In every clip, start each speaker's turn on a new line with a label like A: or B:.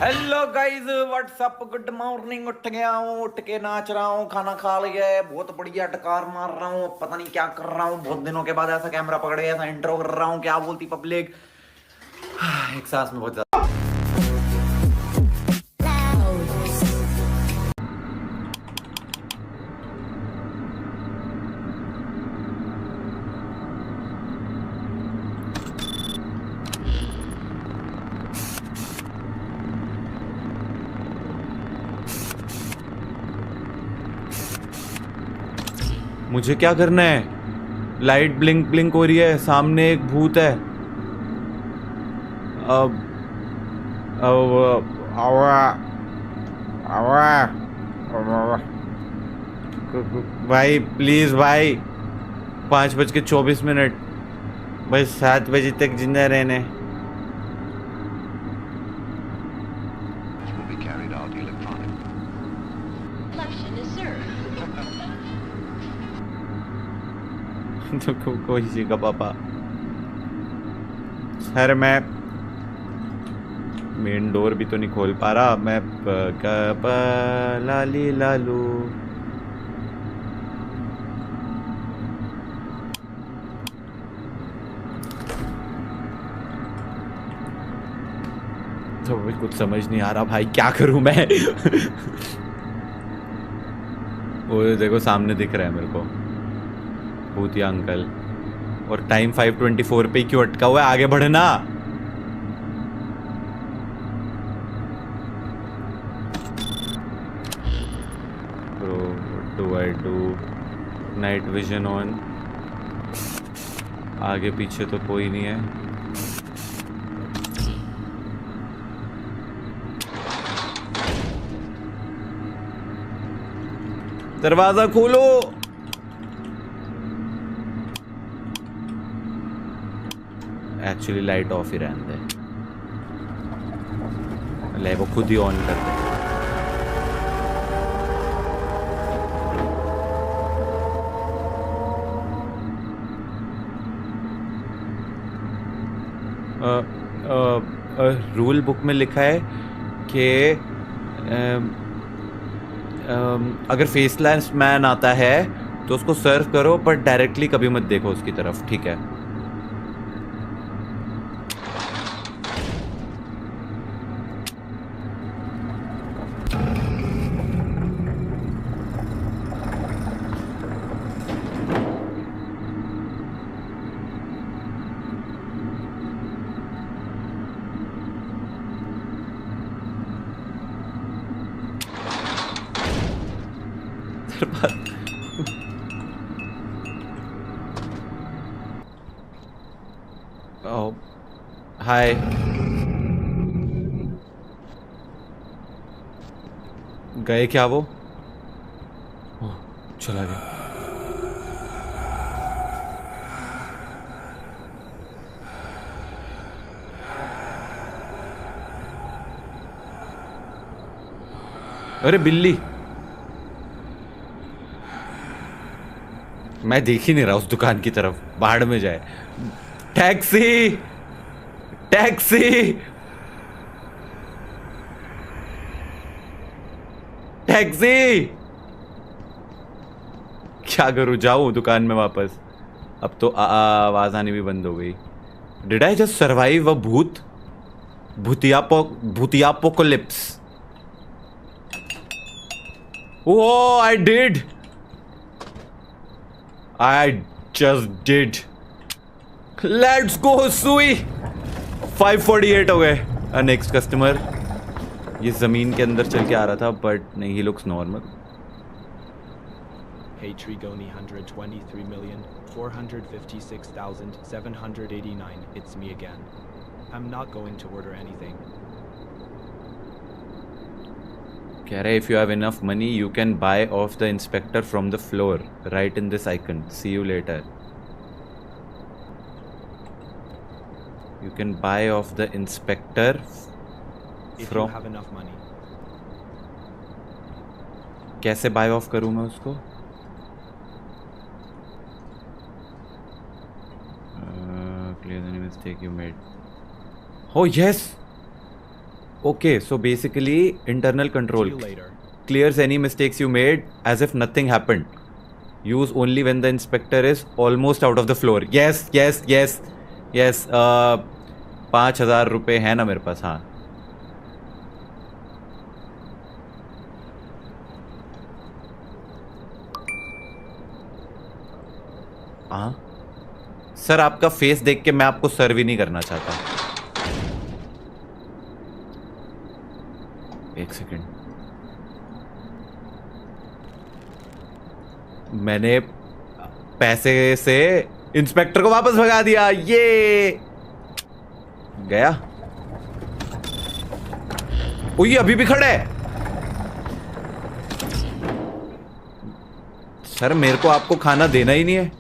A: Hello guys, what's up, good morning. उठ गया हूँ, उठ के नाच रहा हूँ, खाना खा लिया है, बहुत बढ़िया टकार मार रहा हूँ। पता नहीं क्या कर रहा हूँ, बहुत दिनों के बाद ऐसा कैमरा पकड़ के ऐसा इंट्रो कर रहा हूँ। क्या बोलती पब्लिक। एक सांस में बहुत ज्यादा। मुझे क्या करना है? लाइट ब्लिंक ब्लिंक हो रही है, सामने एक भूत है। अब अब आवा आवा आवा। भाई प्लीज भाई, 5:24। भाई 7 बजे तक जिंदा रहने।
B: will be carried out electronically.
C: Election is served.
A: तो कोई सी का पापा। सर मैं मेन डोर भी तो नहीं खोल पा रहा मैं। लाली लालू। तो भी कुछ समझ नहीं आ रहा भाई, क्या करूं मैं। वो देखो सामने दिख रहा है मेरे को भूतिया अंकल। और टाइम 5:24 पे ही क्यों अटका हुआ है? आगे बढ़ना। Bro what do I do? Night vision on. आगे पीछे तो कोई नहीं है। दरवाजा खोलो। एक्चुअली लाइट ऑफ ही रहने दे। ले वो खुद ही ऑन कर दे। रूल बुक में लिखा है कि अगर फेसलेस मैन आता है तो उसको सर्व करो, पर डायरेक्टली कभी मत देखो उसकी तरफ, ठीक है? हाय। गए क्या वो? ओह, चला गया। अरे बिल्ली। मैं देख ही नहीं रहा उस दुकान की तरफ, बाहर में जाए। Taxi taxi taxi. क्या करूं, जाऊं दुकान में वापस? अब तो आवाज आनी भी बंद हो गई। Did I just survive a भूतियापोकलिप्स? Oh I did, I just did. Let's go सुई। 5:48 हो गए। Next customer. ये जमीन के अंदर चल के आ रहा था, बट नहीं, he looks normal.
D: Hey Trigoni, 123,456,789. It's me again. I'm not going to order anything.
A: कह रहे if you have enough money you can buy off the inspector from the floor right in this icon. See you later. You can buy off the inspector
D: If
A: from.
D: you have enough money.
A: कैसे buy off करूँ मैं उसको? Clear any mistake you made. Oh yes.
E: Okay, so basically, internal
D: See
E: control
D: you later.
E: clears any mistakes you made as if nothing happened. Use only when the inspector is almost out of the floor. Yes, yes, yes, yes. 5,000 रुपये है ना मेरे पास. हाँ. हाँ sir, आपका face देख के मैं आपको सर्व ही नहीं करना चाहता. एक सेकंड. मैंने पैसे से इंस्पेक्टर को वापस भगा दिया. ये गया. ओ, ये अभी भी खड़ा है. सर, मेरे को आपको खाना देना ही नहीं है.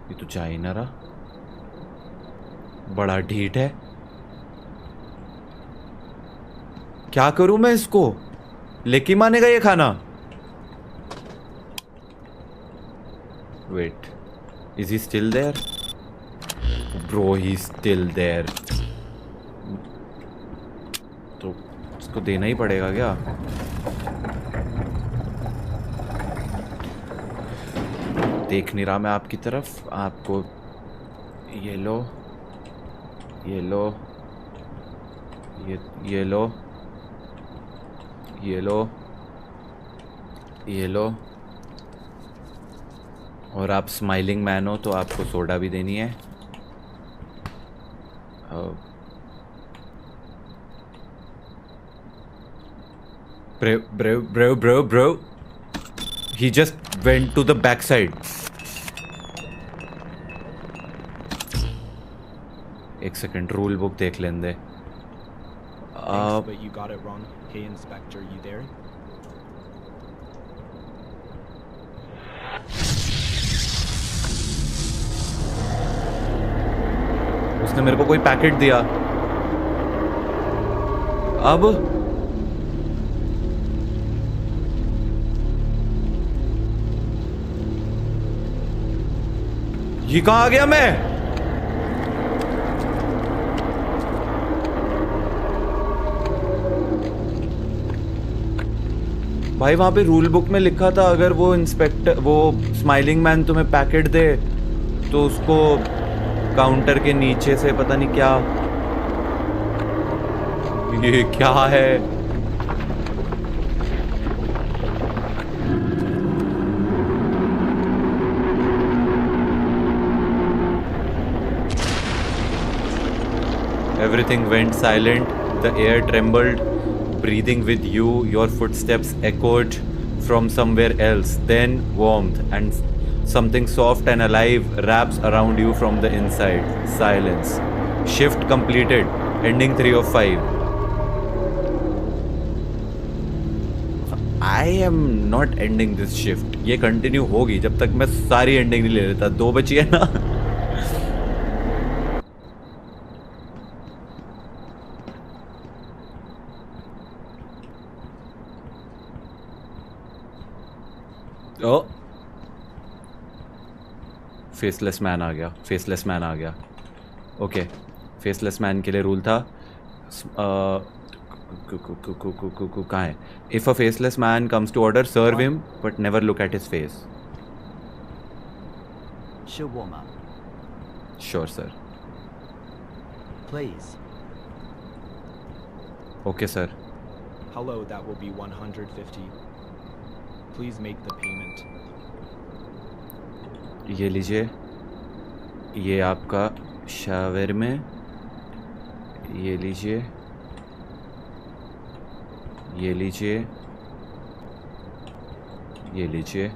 E: ये तो जा ही ना रहा. बड़ा ढीठ है. क्या करूं मैं इसको? लेके मानेगा ये खाना? Wait, is he still there? Bro, he still there. तो इसको देना ही पड़ेगा क्या? देख नहीं रहा मैं आपकी तरफ. आपको ये लो, ये लो, ये लो, ये लो, ये लो. और आप स्माइलिंग मैन हो तो आपको सोडा भी देनी है. Bro, he just went to the backside. एक सेकंड, रूल बुक देख लें दे.
D: Thanks, but you got it wrong. Hey, Inspector, you there?
E: उसने मेरे को कोई पैकेट दिया. अब ये कहाँ आ गया मैं? भाई, वहां पे रूल बुक में लिखा था अगर वो इंस्पेक्टर, वो स्माइलिंग मैन तुम्हें पैकेट दे तो उसको काउंटर के नीचे से पता नहीं क्या. ये क्या है? Everything went silent. The air trembled. Breathing with you, your footsteps echoed from somewhere else. Then warmth and something soft and alive wraps around you from the inside. Silence. Shift completed. Ending 3 of 5. I am not ending this shift. ये continue होगी जब तक मैं सारी ending नहीं ले लेता. 2 बची है ना. ओ, फेसलेस मैन आ गया. फेसलेस मैन आ गया. ओके, फेसलेस मैन के लिए रूल था. कहाँ है? If a faceless man comes to order, serve him but never look at his face.
F: Shawarma,
E: sure sir.
F: please.
E: Okay sir.
D: Hello, that will be 150. Please make the payment.
E: ये लीजिए. ये आपका shower में. ये लीजिए. ये लीजिए. ये लीजिए.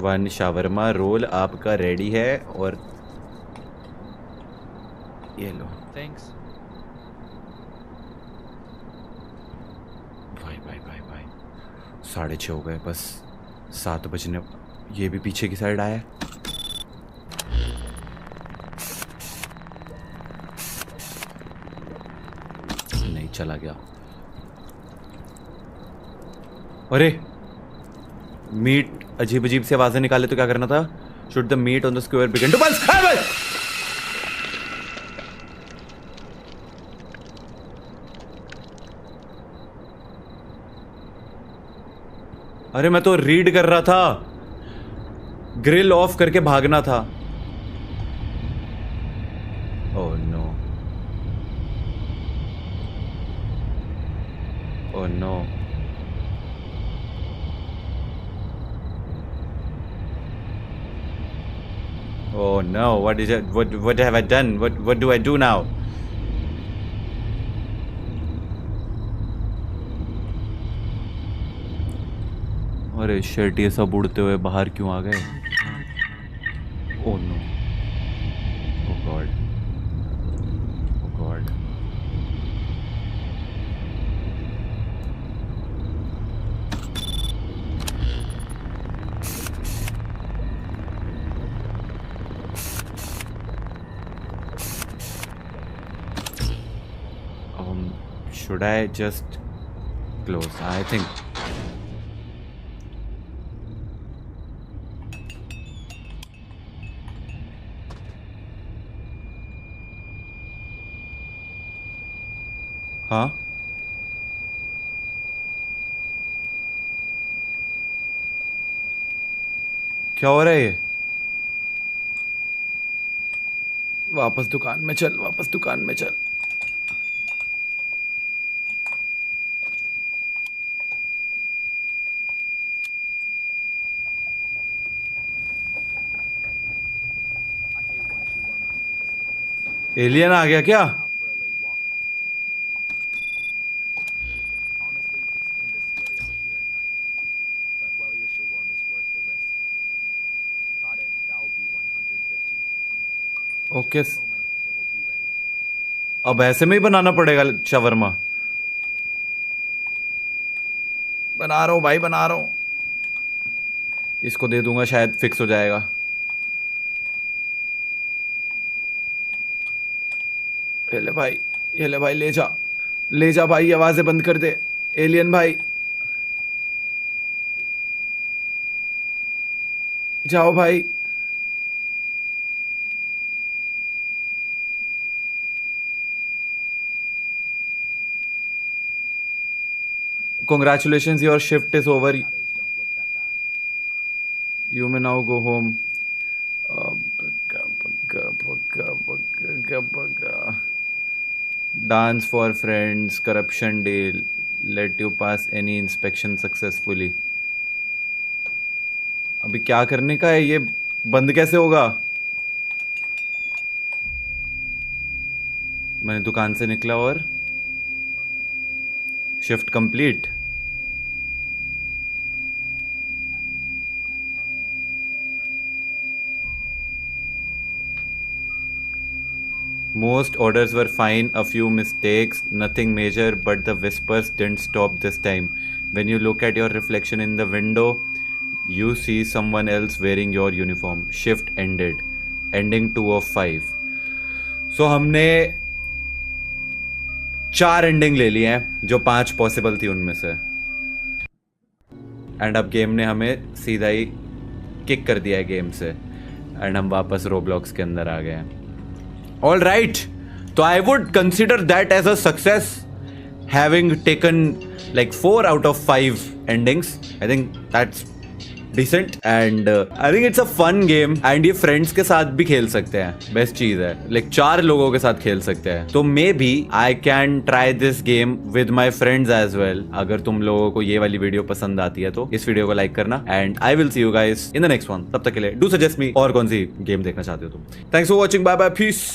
E: 1 शावरमा रोल आपका रेडी है. और ये लो.
D: Thanks.
E: भाई 6:30 हो गए. बस 7 बजने. ये भी पीछे की साइड आया. नहीं, चला गया. अरे मीट अजीब अजीब सी आवाजें निकाले तो क्या करना था? Should the meat on the square begin to pulse? अरे मैं तो रीड कर रहा था, ग्रिल ऑफ करके भागना था। Oh no, oh no. Oh no, what is it? What have I done? What do I do now? अरे शिट, ये सब उड़ते हुए बाहर क्यों आ गए? Oh no. Oh god. Oh god. Should I just close? I think. हाँ? क्या हो रहा है ये? वापस दुकान में चल, वापस दुकान में चल। एलियन आ गया क्या?
D: Out for a late walk. Honestly, it's kinda scary out here at night. But well, your shawarma is worth the risk. Got it. That'll be 150.
E: Okay,
D: Just a moment, it will be ready.
E: अब ऐसे में ही बनाना पड़ेगा shawarma? बना रहा हूँ भाई, बना रहा हूँ। इसको दे दूंगा, शायद फिक्स हो जाएगा। ये ले भाई, ये ले भाई, ले जा, ले जा भाई, आवाजें बंद कर दे एलियन भाई। जाओ भाई। Congratulations, your shift is over.
D: Shadows don't look that bad.
E: You may now go home. Dance for friends, corruption day, let you pass any inspection successfully. अभी क्या करने का है? ये बंद कैसे होगा? मैंने दुकान से निकला और shift complete. Most orders were fine, a few mistakes, nothing major, but the whispers didn't stop this time. When you look at your reflection in the window, you see someone else wearing your uniform. Shift ended. Ending 2 of 5. So हमने 4 ending ले लिए हैं, जो 5 possible थी उनमें से। And अब game ने हमें सीधा ही किक कर दिया है गेम से, एंड हम वापस रोब्लॉक्स के अंदर आ गए हैं। All right, so I would consider that as a success, having taken like 4 out of 5 endings. I think that's decent, and I think it's a fun game, and ये friends के साथ भी खेल सकते हैं। बेस्ट चीज है, like 4 लोगों के साथ खेल सकते हैं। तो maybe I can try this game with my friends as well। अगर तुम लोगों को ये वाली वीडियो पसंद आती है तो इस वीडियो को लाइक करना, and I will see you guys in the next one। तब तक के लिए do suggest me और कौन सी गेम देखना चाहते हो तुम। Thanks for watching, bye bye, peace।